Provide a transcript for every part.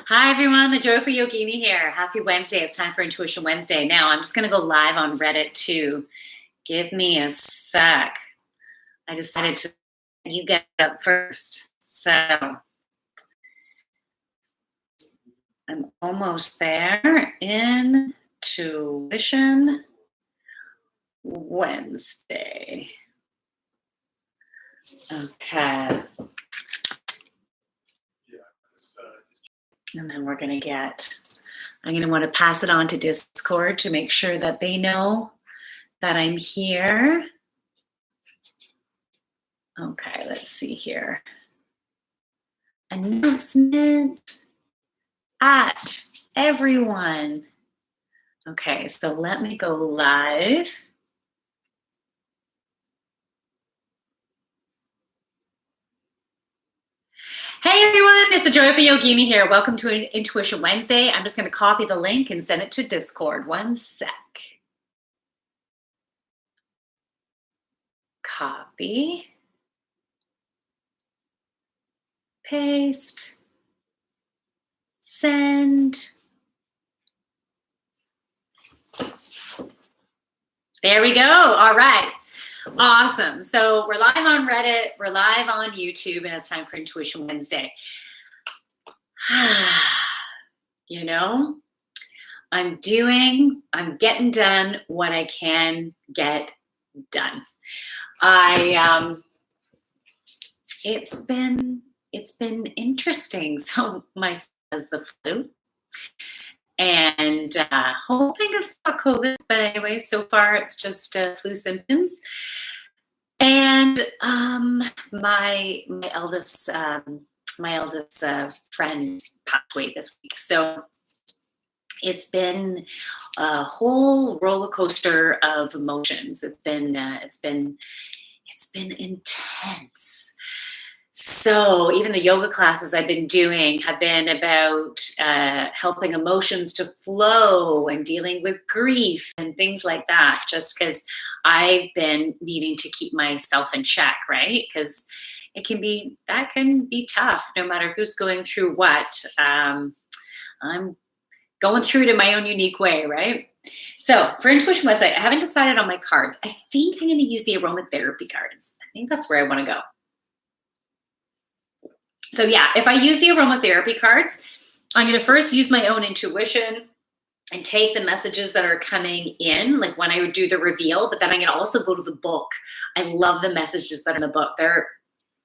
Hi everyone, the Joyful Yogini here. Happy Wednesday. It's time for Intuition Wednesday. Now I'm just going to go live on Reddit too. Give me a sec. I decided to you get up first. So I'm almost there. Intuition Wednesday. Okay. And then we're going to I'm going to want to pass it on to Discord to make sure that they know that I'm here. Okay, let's see here. Announcement at everyone. Okay, so let me go live. Hey everyone, it's the Joyful Yogini here. Welcome to Intuition Wednesday. I'm just going to copy the link and send it to Discord. One sec. Copy. Paste. Send. There we go. All right. Awesome. So we're live on Reddit, we're live on YouTube, and it's time for Intuition Wednesday. You know, I'm getting done what I can get done. It's been interesting. So my son has the flu. And hoping it's not COVID, but anyway, so far it's just flu symptoms. And my eldest friend passed away this week, so it's been a whole roller coaster of emotions. It's been intense. So even the yoga classes I've been doing have been about helping emotions to flow and dealing with grief and things like that, just because I've been needing to keep myself in check, right? Because that can be tough no matter who's going through what. I'm going through it in my own unique way, right? So for Intuition Wednesday, I haven't decided on my cards. I think I'm going to use the aromatherapy cards. I think that's where I want to go. So yeah, if I use the aromatherapy cards, I'm going to first use my own intuition and take the messages that are coming in, like when I would do the reveal, but then I'm going to also go to the book. I love the messages that are in the book.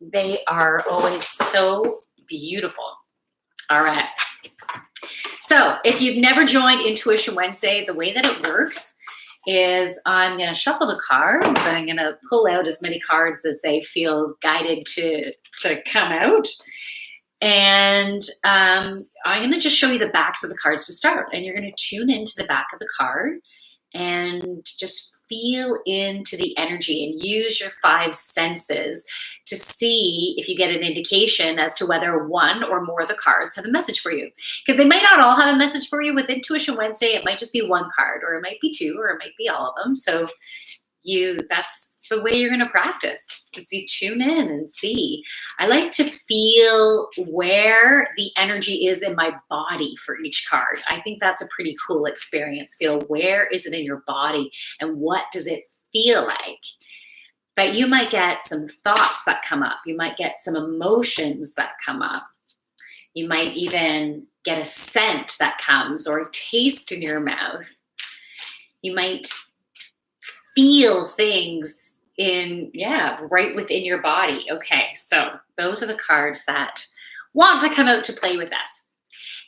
They are always so beautiful. All right. So if you've never joined Intuition Wednesday, the way that it works is I'm going to shuffle the cards and I'm going to pull out as many cards as they feel guided to come out. And I'm going to just show you the backs of the cards to start. And you're going to tune into the back of the card and just feel into the energy and use your 5 senses to see if you get an indication as to whether one or more of the cards have a message for you. Because they might not all have a message for you with Intuition Wednesday. It might just be one card, or it might be 2, or it might be all of them. So that's the way you're going to practice, is you tune in and see. I like to feel where the energy is in my body for each card. I think that's a pretty cool experience. Feel where is it in your body and what does it feel like? But you might get some thoughts that come up. You might get some emotions that come up. You might even get a scent that comes, or a taste in your mouth. You might feel things right within your body. Okay, so those are the cards that want to come out to play with us.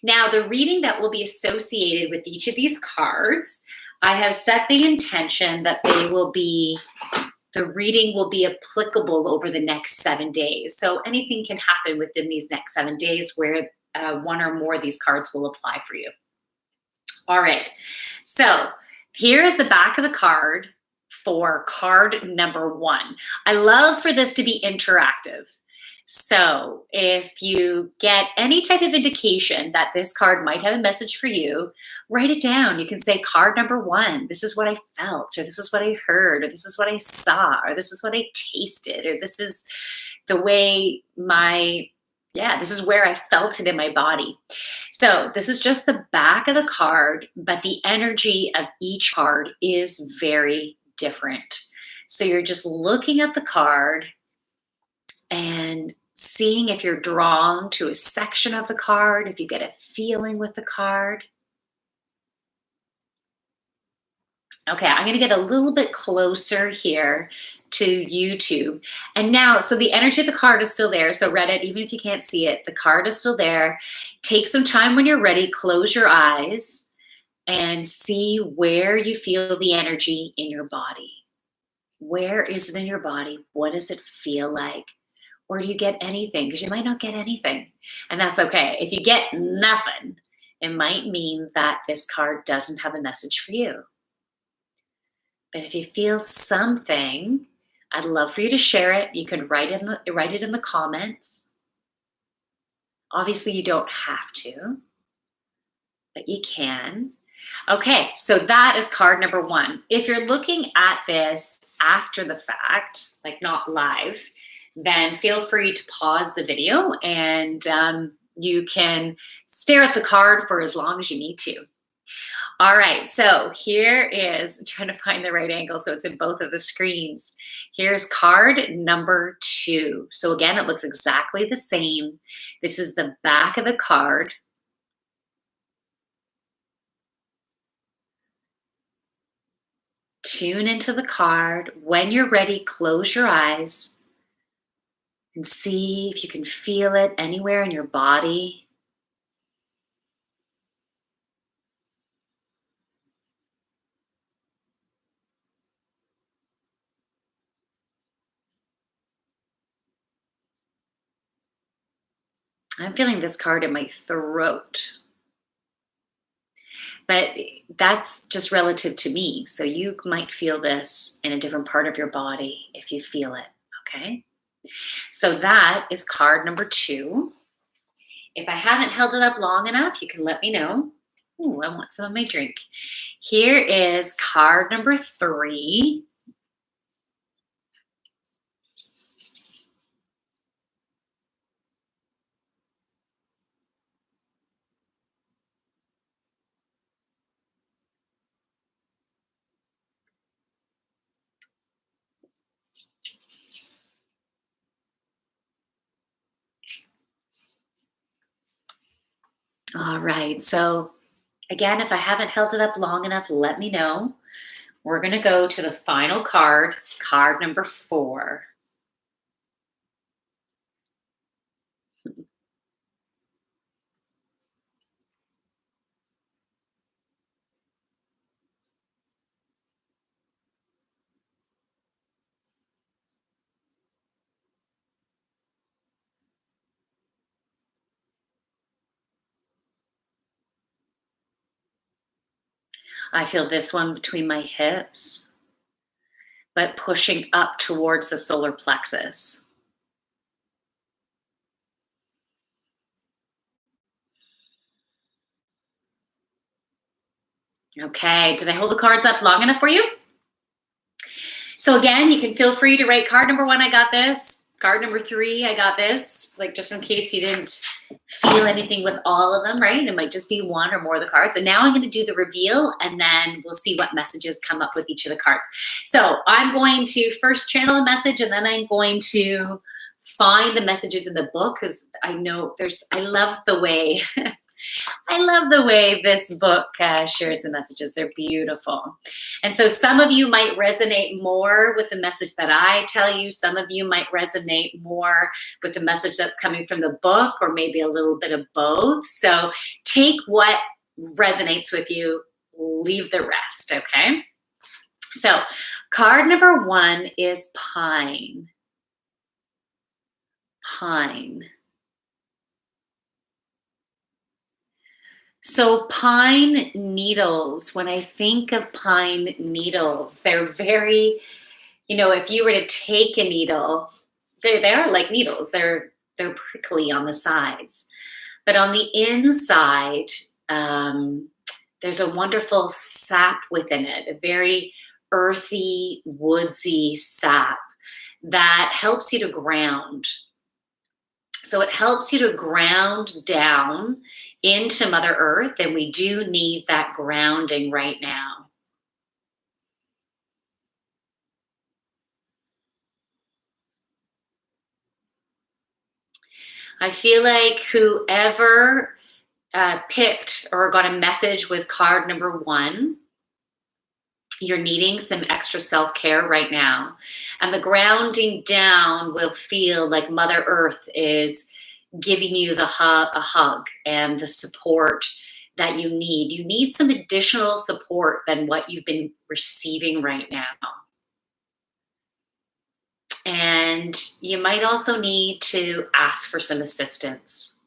Now, the reading that will be associated with each of these cards, I have set the intention that the reading will be applicable over the next 7 days. So anything can happen within these next 7 days where one or more of these cards will apply for you. All right, so here is the back of the card for card number 1. I love for this to be interactive. So if you get any type of indication that this card might have a message for you, write it down. You can say card number 1, this is what I felt, or this is what I heard, or this is what I saw, or this is what I tasted, or this is the way this is where I felt it in my body. So this is just the back of the card, but the energy of each card is very different. So you're just looking at the card and seeing if you're drawn to a section of the card, if you get a feeling with the card. Okay, I'm going to get a little bit closer here to YouTube. And now, so the energy of the card is still there. So Reddit, even if you can't see it, the card is still there. Take some time when you're ready, close your eyes and see where you feel the energy in your body. Where is it in your body? What does it feel like? Or do you get anything? Because you might not get anything. And that's okay. If you get nothing, it might mean that this card doesn't have a message for you. But if you feel something, I'd love for you to share it. You can write it in the comments. Obviously, you don't have to, but you can. Okay, so that is card number 1. If you're looking at this after the fact, like not live, then feel free to pause the video and you can stare at the card for as long as you need to. All right, so here is, I'm trying to find the right angle so it's in both of the screens. Here's card number 2. So again, it looks exactly the same. This is the back of the card. Tune into the card. When you're ready, close your eyes and see if you can feel it anywhere in your body. I'm feeling this card in my throat. But that's just relative to me. So you might feel this in a different part of your body if you feel it, okay? So that is card number 2. If I haven't held it up long enough, you can let me know. Ooh, I want some of my drink. Here is card number 3. All right, so again, if I haven't held it up long enough, let me know. We're going to go to the final card, card number 4. I feel this one between my hips, but pushing up towards the solar plexus. Okay, did I hold the cards up long enough for you? So again, you can feel free to write card number 1, I got this. Card number 3, I got this. Like just in case you didn't feel anything with all of them, right? It might just be 1 or more of the cards. And now I'm going to do the reveal and then we'll see what messages come up with each of the cards. So I'm going to first channel a message and then I'm going to find the messages in the book because I know I love the way I love the way this book shares the messages. They're beautiful. And so some of you might resonate more with the message that I tell you. Some of you might resonate more with the message that's coming from the book or maybe a little bit of both. So take what resonates with you, leave the rest, okay? So card number 1 is pine. Pine. So pine needles, when I think of pine needles, they're very, if you were to take a needle, they are like needles. They're prickly on the sides. But on the inside, there's a wonderful sap within it, a very earthy, woodsy sap that helps you to ground. So it helps you to ground down into Mother Earth, and we do need that grounding right now. I feel like whoever picked or got a message with card number 1, you're needing some extra self-care right now. And the grounding down will feel like Mother Earth is giving you a hug and the support that you need. You need some additional support than what you've been receiving right now. And you might also need to ask for some assistance.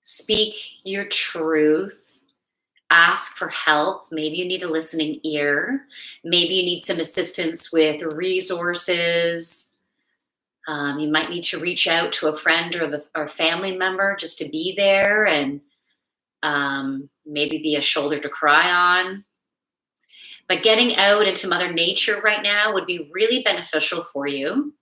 Speak your truth. Ask for help. Maybe you need a listening ear. Maybe you need some assistance with resources. You might need to reach out to a friend or family member just to be there and maybe be a shoulder to cry on. But getting out into Mother Nature right now would be really beneficial for you.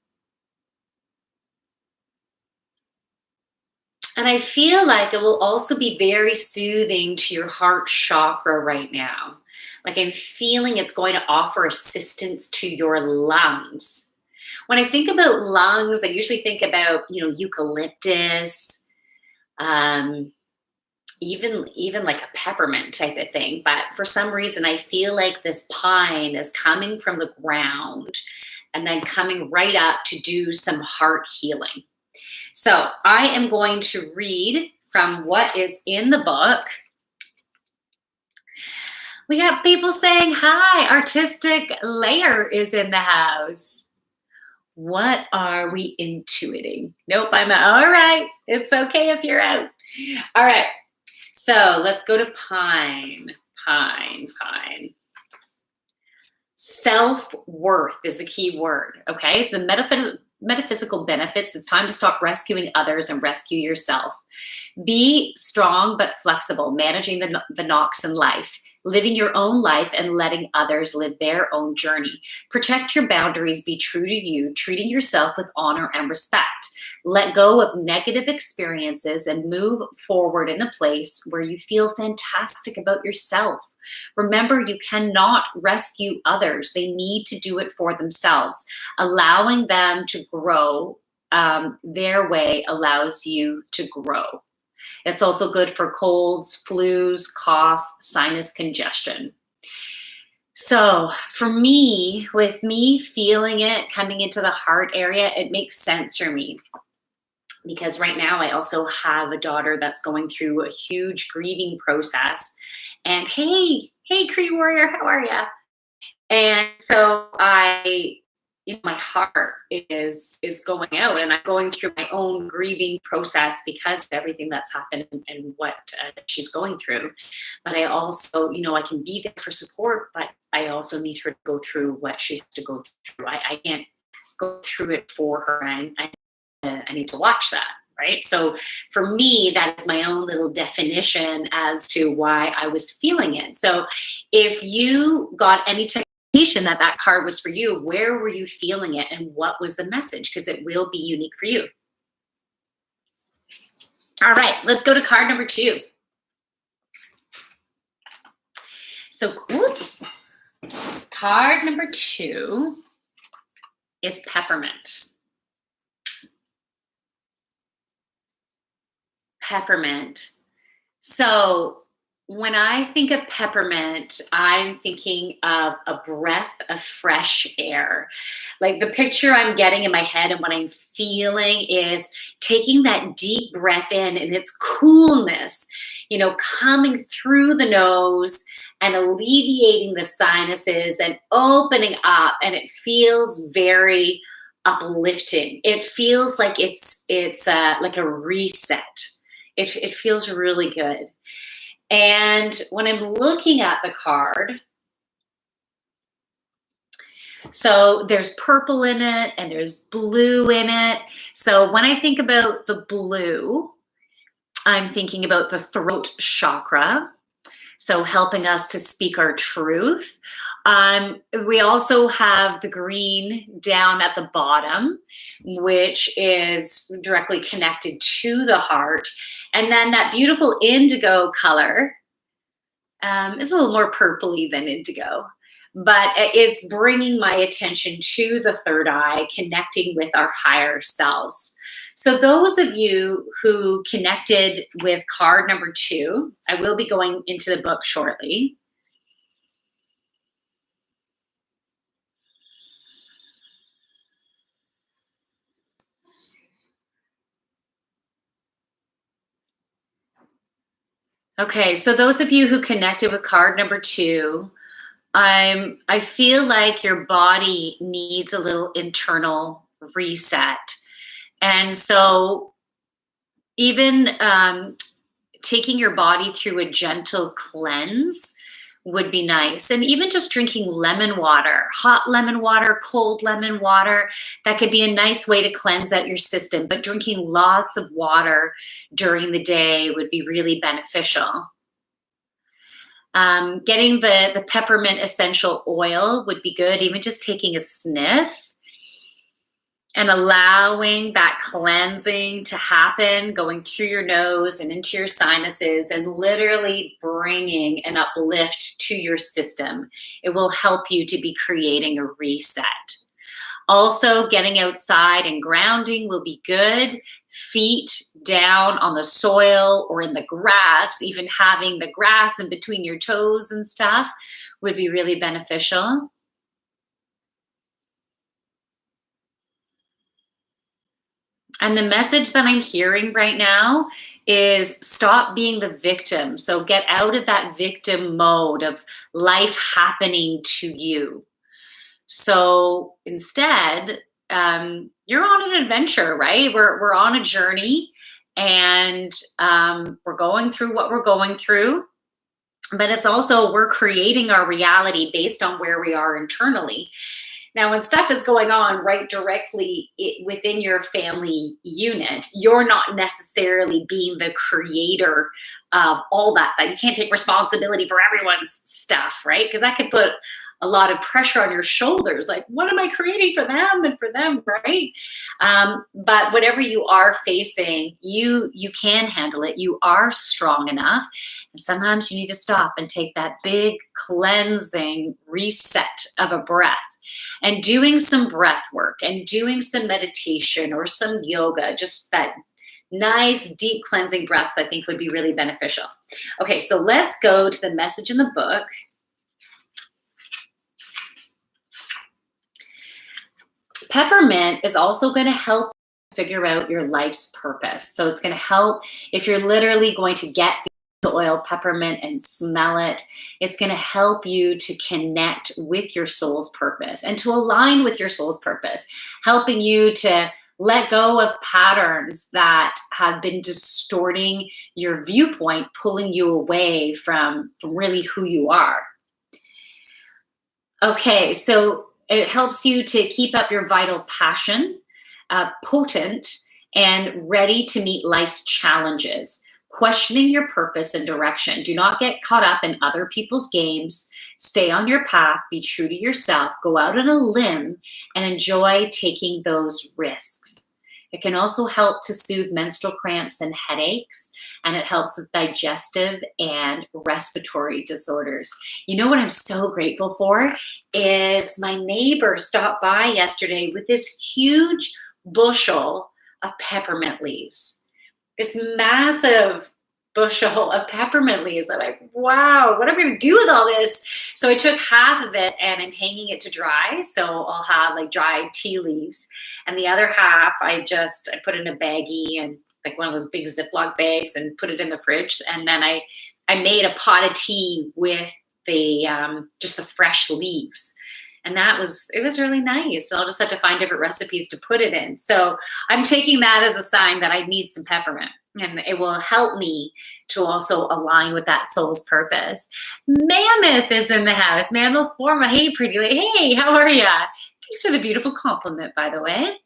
And I feel like it will also be very soothing to your heart chakra right now. Like I'm feeling it's going to offer assistance to your lungs. When I think about lungs, I usually think about, eucalyptus, um, even like a peppermint type of thing. But for some reason, I feel like this pine is coming from the ground and then coming right up to do some heart healing. So I am going to read from what is in the book. We got people saying, hi, Artistic Layer is in the house. What are we intuiting? Nope, I'm out. All right. It's okay if you're out. All right. So let's go to pine. Self-worth is the key word. Okay. So the metaphysical benefits, it's time to stop rescuing others and rescue yourself. Be strong but flexible, managing the knocks in life, living your own life and letting others live their own journey. Protect your boundaries, be true to you, treating yourself with honor and respect. Let go of negative experiences and move forward in a place where you feel fantastic about yourself. Remember, you cannot rescue others. They need to do it for themselves. Allowing them to grow their way allows you to grow. It's also good for colds, flus, cough, sinus congestion. So for me, with me feeling it coming into the heart area, it makes sense for me. Because right now I also have a daughter that's going through a huge grieving process. And hey, Cree Warrior, how are you? And so my heart is going out, and I'm going through my own grieving process because of everything that's happened and what she's going through. But I also, I can be there for support, but I also need her to go through what she has to go through. I can't go through it for her. I need to watch that, right? So for me, that is my own little definition as to why I was feeling it. So if you got any indication that card was for you, where were you feeling it and what was the message? Because it will be unique for you. All right, let's go to card number 2. So, card number 2 is Peppermint. Peppermint. So when I think of peppermint, I'm thinking of a breath of fresh air. Like the picture I'm getting in my head and what I'm feeling is taking that deep breath in and its coolness, coming through the nose and alleviating the sinuses and opening up. And it feels very uplifting. It feels like it's like a reset. It feels really good. And when I'm looking at the card, so there's purple in it and there's blue in it. So when I think about the blue, I'm thinking about the throat chakra. So helping us to speak our truth. We also have the green down at the bottom, which is directly connected to the heart. And then that beautiful indigo color is a little more purpley than indigo, but it's bringing my attention to the third eye, connecting with our higher selves. So those of you who connected with card number 2, I will be going into the book shortly. Okay, so those of you who connected with card number 2, I feel like your body needs a little internal reset. And so even taking your body through a gentle cleanse would be nice. And even just drinking lemon water, hot lemon water, cold lemon water, that could be a nice way to cleanse out your system. But drinking lots of water during the day would be really beneficial. Getting the peppermint essential oil would be good, even just taking a sniff and allowing that cleansing to happen, going through your nose and into your sinuses and literally bringing an uplift to your system. It will help you to be creating a reset. Also, getting outside and grounding will be good. Feet down on the soil or in the grass, even having the grass in between your toes and stuff would be really beneficial. And the message that I'm hearing right now is stop being the victim. So get out of that victim mode of life happening to you. So instead, you're on an adventure, right? We're on a journey, and we're going through what we're going through. But it's also, we're creating our reality based on where we are internally. Now, when stuff is going on right directly within your family unit, you're not necessarily being the creator of all that. You can't take responsibility for everyone's stuff, right? Because that could put a lot of pressure on your shoulders. Like, what am I creating for them and for them, right? But whatever you are facing, you can handle it. You are strong enough. And sometimes you need to stop and take that big cleansing reset of a breath. And doing some breath work and doing some meditation or some yoga, just that nice deep cleansing breaths, I think would be really beneficial. Okay, so let's go to the message in the book. Peppermint is also going to help figure out your life's purpose. So it's going to help if you're literally going to get the oil peppermint and smell it. It's going to help you to connect with your soul's purpose and to align with your soul's purpose, helping you to let go of patterns that have been distorting your viewpoint, pulling you away from really who you are. Okay, so it helps you to keep up your vital passion, potent and ready to meet life's challenges. Questioning your purpose and direction. Do not get caught up in other people's games. Stay on your path, be true to yourself, go out on a limb and enjoy taking those risks. It can also help to soothe menstrual cramps and headaches, and it helps with digestive and respiratory disorders. You know what I'm so grateful for is my neighbor stopped by yesterday with this huge bushel of peppermint leaves. This massive bushel of peppermint leaves. I'm like, wow, what am I going to do with all this? So I took half of it and I'm hanging it to dry. So I'll have like dried tea leaves. And the other half, I put in a baggie and like one of those big Ziploc bags and put it in the fridge. And then I made a pot of tea with just the fresh leaves. And it was really nice. So I'll just have to find different recipes to put it in. So I'm taking that as a sign that I need some peppermint, and it will help me to also align with that soul's purpose. Mammoth is in the house. Mammoth Forma. Hey, pretty lady. Hey, how are ya? Thanks for the beautiful compliment, by the way.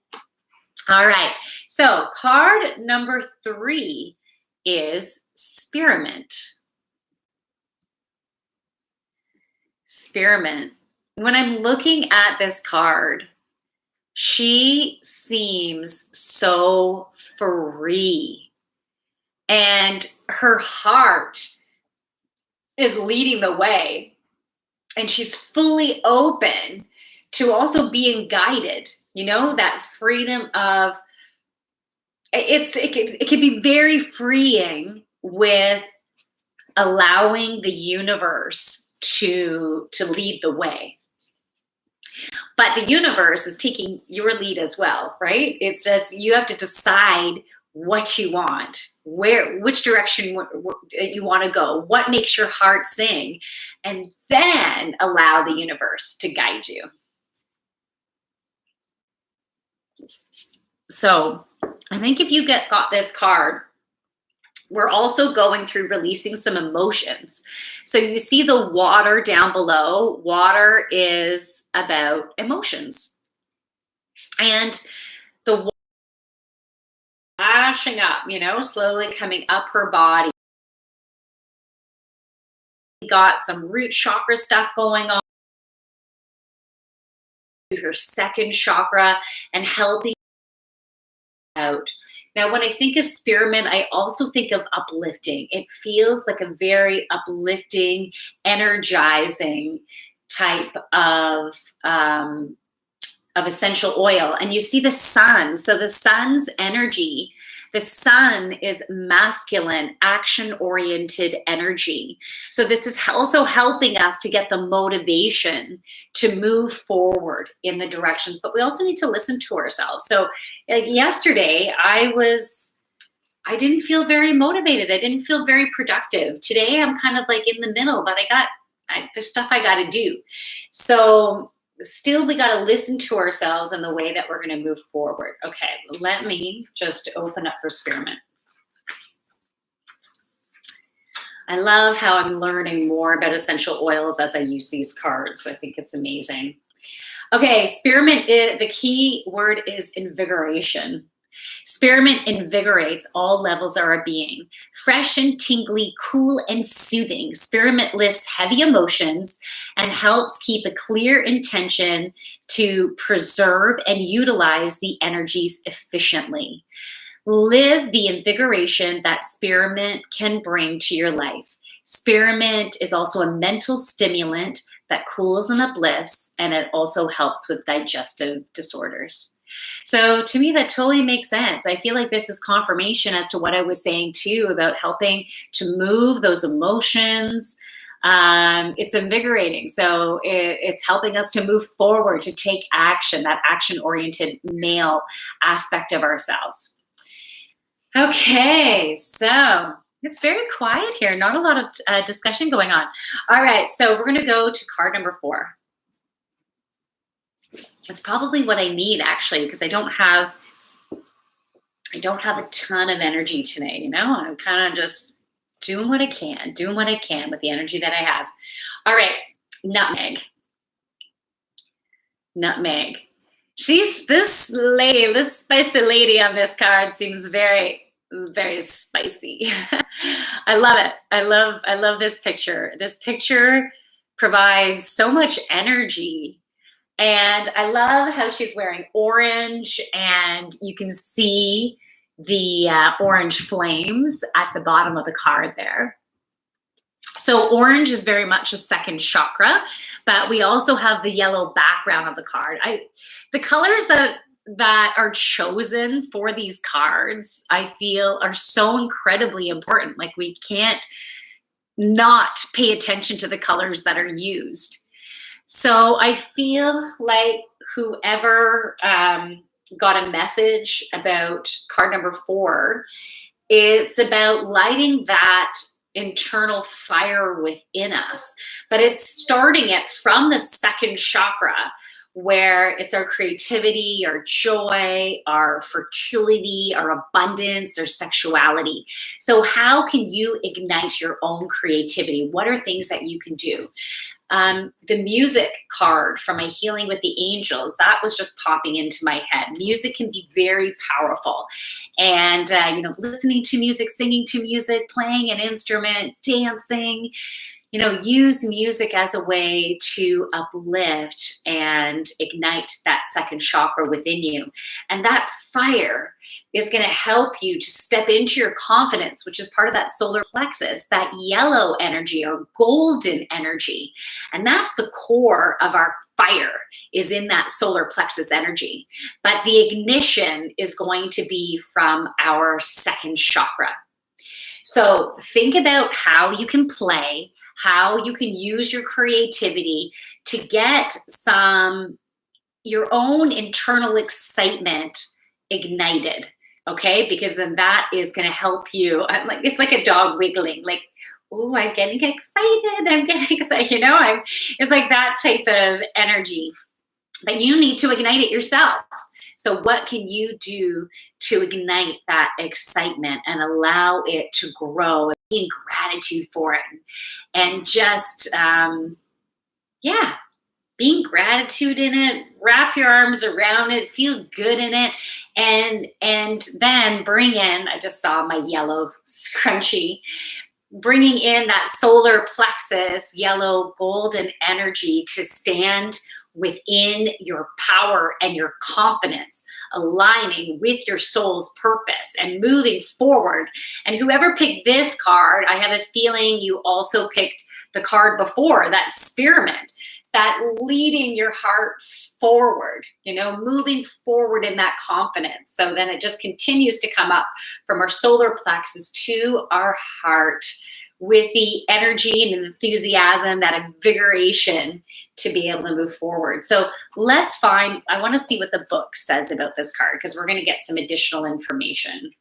All right. So card number 3 is Spearmint. Spearmint. when I'm looking at this card, she seems so free, and her heart is leading the way, and she's fully open to also being guided. You know, that freedom of it can be very freeing with allowing the universe to lead the way. But the universe is taking your lead as well, right? It's just you have to decide what you want, which direction you want to go, what makes your heart sing, and then allow the universe to guide you. So I think if you got this card, we're also going through releasing some emotions. So you see the water down below. Water is about emotions. And the water flashing up, you know, slowly coming up her body. Got some root chakra stuff going on. Her second chakra and helping out. Now, when I think of spearmint, I also think of uplifting. It feels like a very uplifting, energizing type of essential oil. And you see the sun. So the sun's energy, the sun is masculine, action-oriented energy. So this is also helping us to get the motivation to move forward in the directions, but we also need to listen to ourselves. So like yesterday, I didn't feel very motivated. I didn't feel very productive. Today, I'm kind of like in the middle, but there's stuff I got to do. So still, we got to listen to ourselves in the way that we're going to move forward. Okay, let me just open up for spearmint. I love how I'm learning more about essential oils as I use these cards. I think it's amazing. Okay, spearmint, the key word is invigoration. Spearmint invigorates all levels of our being. Fresh and tingly, cool and soothing. Spearmint lifts heavy emotions and helps keep a clear intention to preserve and utilize the energies efficiently. Live the invigoration that spearmint can bring to your life. Spearmint is also a mental stimulant that cools and uplifts, and it also helps with digestive disorders. So to me, that totally makes sense. I feel like this is confirmation as to what I was saying too about helping to move those emotions. It's invigorating. So it's helping us to move forward, to take action, that action-oriented male aspect of ourselves. Okay, so it's very quiet here. Not a lot of discussion going on. All right, so we're going to go to card number 4. It's probably what I need actually, because I don't have a ton of energy today. You know, I'm kind of just doing what I can with the energy that I have. All right, nutmeg. Nutmeg. This lady, this spicy lady on this card seems very, very spicy. I love it. I love this picture. This picture provides so much energy. And I love how she's wearing orange, and you can see the orange flames at the bottom of the card there. So orange is very much a second chakra, but we also have the yellow background of the card. The colors that are chosen for these cards, I feel, are so incredibly important. Like, we can't not pay attention to the colors that are used. So I feel like whoever got a message about card number 4, it's about lighting that internal fire within us, but it's starting it from the second chakra, where it's our creativity, our joy, our fertility, our abundance, our sexuality. So how can you ignite your own creativity? What are things that you can do? The music card from my Healing with the Angels, that was just popping into my head. Music can be very powerful. And, listening to music, singing to music, playing an instrument, dancing, use music as a way to uplift and ignite that second chakra within you. And that fire is going to help you to step into your confidence, which is part of that solar plexus, that yellow energy or golden energy. And that's the core of our fire, is in that solar plexus energy. But the ignition is going to be from our second chakra. So think about how you can play, how you can use your creativity to get your own internal excitement ignited, okay? Because then that is going to help you. It's like a dog wiggling, like, oh, I'm getting excited. I'm getting excited. It's like that type of energy. But you need to ignite it yourself. So what can you do to ignite that excitement and allow it to grow, and be in gratitude for it, and just, being gratitude in it, wrap your arms around it, feel good in it, and then bring in, I just saw my yellow scrunchie, bringing in that solar plexus, yellow golden energy to stand within your power and your confidence, aligning with your soul's purpose and moving forward. And whoever picked this card, I have a feeling you also picked the card before, that Spearmint, that leading your heart forward, moving forward in that confidence. So then it just continues to come up from our solar plexus to our heart with the energy and enthusiasm, that invigoration to be able to move forward. So I want to see what the book says about this card, because we're going to get some additional information.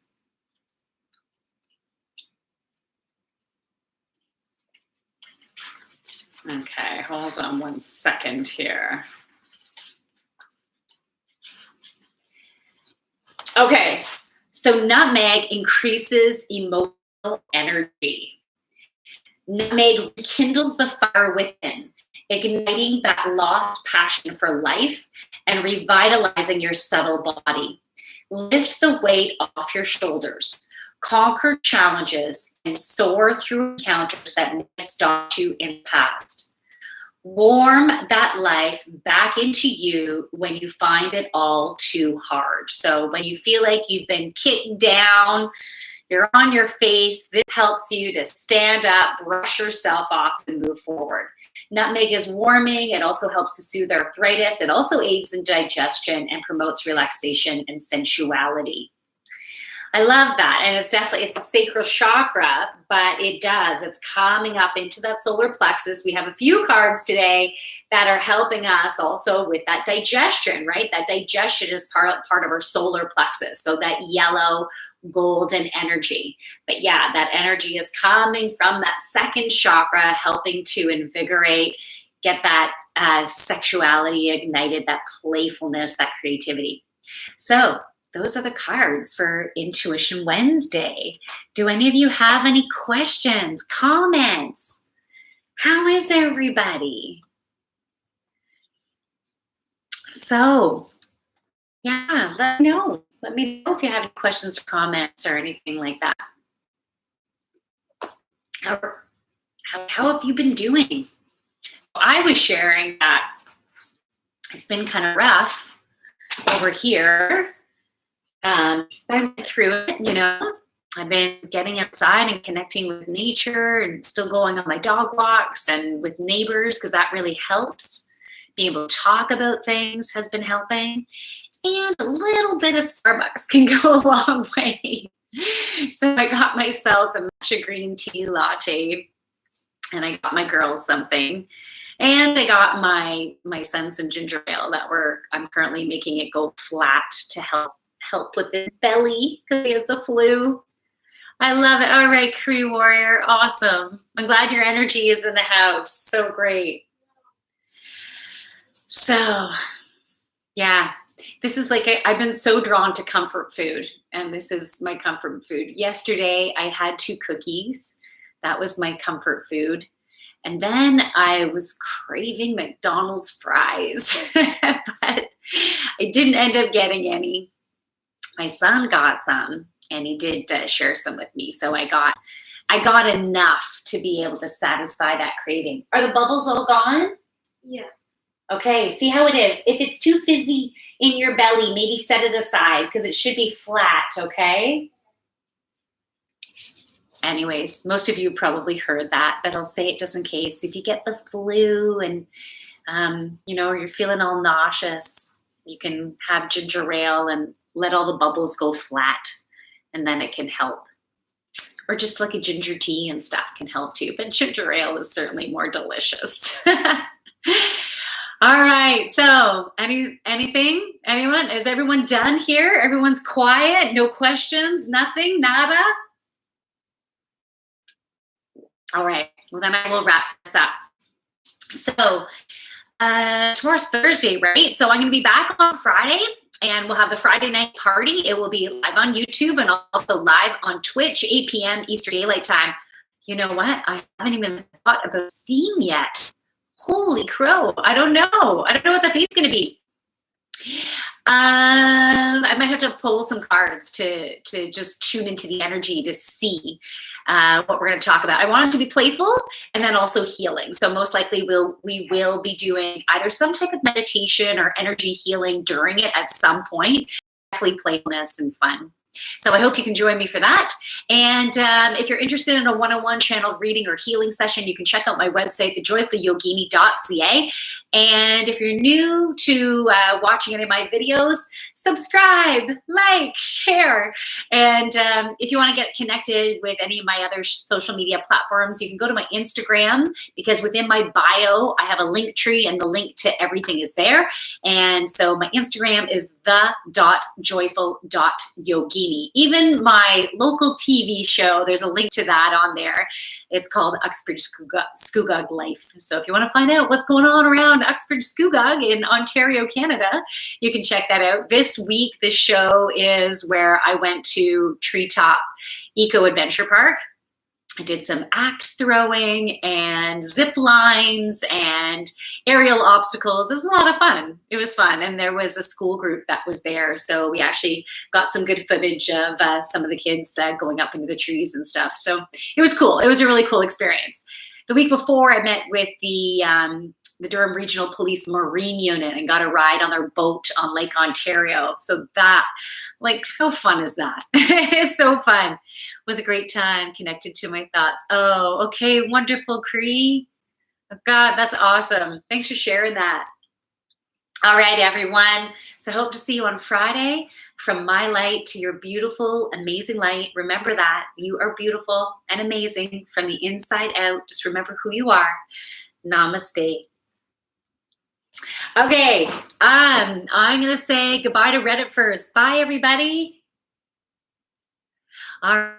Okay, hold on one second here. Okay, so nutmeg increases emotional energy. Nutmeg rekindles the fire within, igniting that lost passion for life and revitalizing your subtle body. Lift the weight off your shoulders, conquer challenges, and soar through encounters that may have stopped you in the past. Warm that life back into you when you find it all too hard. So when you feel like you've been kicked down, you're on your face, this helps you to stand up, brush yourself off, and move forward. Nutmeg is warming. It also helps to soothe arthritis. It also aids in digestion and promotes relaxation and sensuality. I love that. And it's a sacral chakra, but it's coming up into that solar plexus. We have a few cards today that are helping us also with that digestion, right? That digestion is part of our solar plexus. So that yellow golden energy. But yeah, that energy is coming from that second chakra, helping to invigorate, get that sexuality ignited, that playfulness, that creativity. So those are the cards for Intuition Wednesday. Do any of you have any questions, comments? How is everybody? So, yeah, let me know. Let me know if you have any questions or comments or anything like that. How have you been doing? I was sharing that it's been kind of rough over here. I went through it, I've been getting outside and connecting with nature and still going on my dog walks and with neighbors, because that really helps. Being able to talk about things has been helping. And a little bit of Starbucks can go a long way. So I got myself a matcha green tea latte, and I got my girls something. And I got my son some ginger ale that I'm currently making it go flat to help with his belly, because he has the flu. I love it. All right, Cree Warrior. Awesome. I'm glad your energy is in the house. So great. So, yeah, this is I've been so drawn to comfort food, and this is my comfort food. Yesterday, I had 2 cookies. That was my comfort food. And then I was craving McDonald's fries, but I didn't end up getting any. My son got some, and he did share some with me. So I got I got enough to be able to satisfy that craving. Are the bubbles all gone? Yeah. Okay, see how it is. If it's too fizzy in your belly, maybe set it aside because it should be flat, okay? Anyways, most of you probably heard that, but I'll say it just in case. If you get the flu and, you know, you're feeling all nauseous, you can have ginger ale and let all the bubbles go flat, and then it can help. Or just like a ginger tea and stuff can help too, but ginger ale is certainly more delicious. All right, so anything? Anyone? Is everyone done here? Everyone's quiet? No questions? Nothing? Nada? All right, well then I will wrap this up. So tomorrow's Thursday, right? So I'm gonna be back on Friday and we'll have the Friday night party. It will be live on YouTube and also live on Twitch, 8 p.m. Eastern Daylight Time. You know what? I haven't even thought of a theme yet. Holy crow, I don't know. I don't know what the theme's gonna be. I might have to pull some cards to just tune into the energy to see what we're going to talk about. I want it to be playful and then also healing. So most likely we will be doing either some type of meditation or energy healing during it at some point. Definitely playfulness and fun. So I hope you can join me for that. And if you're interested in a one-on-one channel reading or healing session, you can check out my website, thejoyfulyogini.ca. And if you're new to watching any of my videos, subscribe, like, share. And if you want to get connected with any of my other social media platforms, you can go to my Instagram, because within my bio, I have a link tree and the link to everything is there. And so my Instagram is the.joyful.yogini. Even my local TV show, there's a link to that on there. It's called Uxbridge Scugog Life. So if you want to find out what's going on around Uxbridge Scugog in Ontario, Canada, you can check that out. This week, the show is where I went to Treetop Eco Adventure Park. I did some axe throwing and zip lines and aerial obstacles. It was a lot of fun. It was fun. And there was a school group that was there. So we actually got some good footage of some of the kids going up into the trees and stuff. So it was cool. It was a really cool experience. The week before, I met with the Durham Regional Police Marine Unit and got a ride on their boat on Lake Ontario. So that, like, how fun is that? It's so fun. It was a great time, connected to my thoughts. Oh, okay, wonderful, Cree. Oh, God, that's awesome. Thanks for sharing that. All right, everyone. So hope to see you on Friday. From my light to your beautiful, amazing light. Remember that you are beautiful and amazing from the inside out. Just remember who you are. Namaste. Okay, I'm going to say goodbye to Reddit first. Bye, everybody. All right.